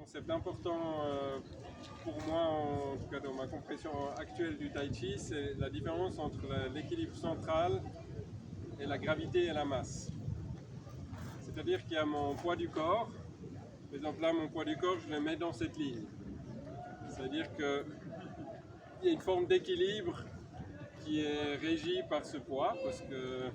concept important pour moi, en tout cas dans ma compréhension actuelle du Tai Chi, c'est la différence entre l'équilibre central et la gravité et la masse. C'est-à-dire qu'il y a mon poids du corps. Par exemple là, mon poids du corps, je le mets dans cette ligne. C'est-à-dire qu'il y a une forme d'équilibre qui est régie par ce poids, parce que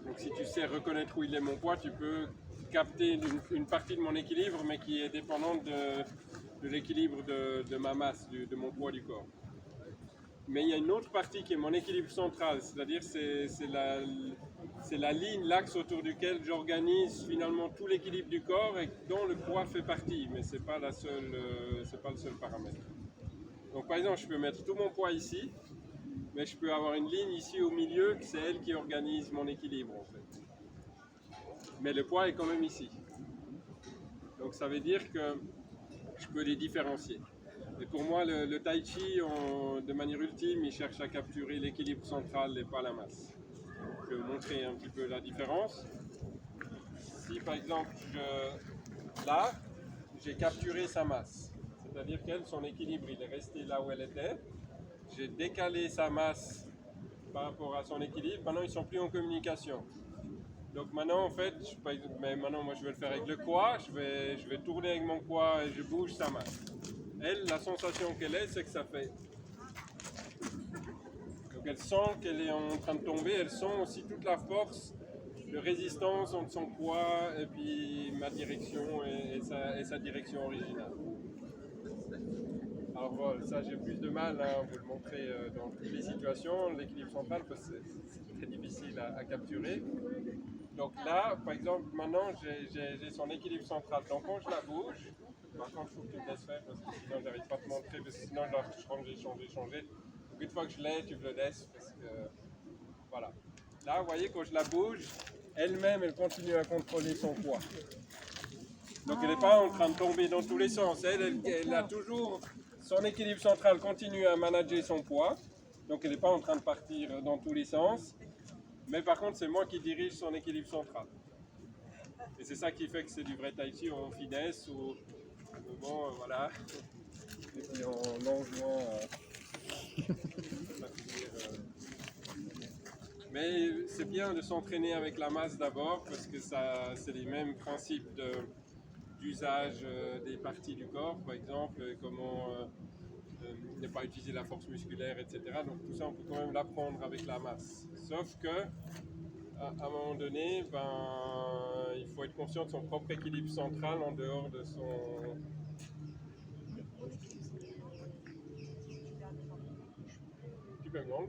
donc, si tu sais reconnaître où il est mon poids, tu peux capter une partie de mon équilibre, mais qui est dépendante de l'équilibre de ma masse, de mon poids du corps. Mais il y a une autre partie qui est mon équilibre central, c'est-à-dire c'est la ligne, l'axe autour duquel j'organise finalement tout l'équilibre du corps et dont le poids fait partie, mais c'est pas c'est pas le seul paramètre. Donc par exemple, je peux mettre tout mon poids ici, mais je peux avoir une ligne ici au milieu, c'est elle qui organise mon équilibre en fait. Mais le poids est quand même ici. Donc ça veut dire que je peux les différencier. Et pour moi, le Tai Chi, de manière ultime, il cherche à capturer l'équilibre central et pas la masse. Je vais vous montrer un petit peu la différence. Si par exemple, là, j'ai capturé sa masse, c'est-à-dire qu'elle, son équilibre, il est resté là où elle était. J'ai décalé sa masse par rapport à son équilibre. Maintenant, ils ne sont plus en communication. Donc maintenant, en fait, mais maintenant, moi, je vais le faire avec le quoi. Je vais tourner avec mon quoi et je bouge sa masse. Elle, la sensation qu'elle est, c'est que ça fait. Donc elle sent qu'elle est en train de tomber. Elle sent aussi toute la force de résistance entre son poids et puis ma direction et sa direction originale. Alors voilà, ça j'ai plus de mal à vous le montrer dans toutes les situations, l'équilibre central, parce que c'est très difficile à capturer. Donc là, par exemple, maintenant j'ai son équilibre central. Donc quand je la bouge, par contre il faut que tu me laisses faire parce que sinon j'arrive pas à te montrer, parce que sinon je dois changer. Donc une fois que je l'ai, tu me le laisses parce que voilà. Là, vous voyez, quand je la bouge, elle-même, elle continue à contrôler son poids. Donc elle n'est pas en train de tomber dans tous les sens. Elle a toujours son équilibre central, continue à manager son poids. Donc elle n'est pas en train de partir dans tous les sens. Mais par contre, c'est moi qui dirige son équilibre central. Et c'est ça qui fait que c'est du vrai Tai Chi en finesse ou bon, voilà. Et puis en enjouant. Mais c'est bien de s'entraîner avec la masse d'abord parce que c'est les mêmes principes d'usage des parties du corps, par exemple, comment ne pas utiliser la force musculaire, etc. Donc tout ça, on peut quand même l'apprendre avec la masse. Sauf que, à un moment donné, il faut être conscient de son propre équilibre central en dehors de son... Tu peux me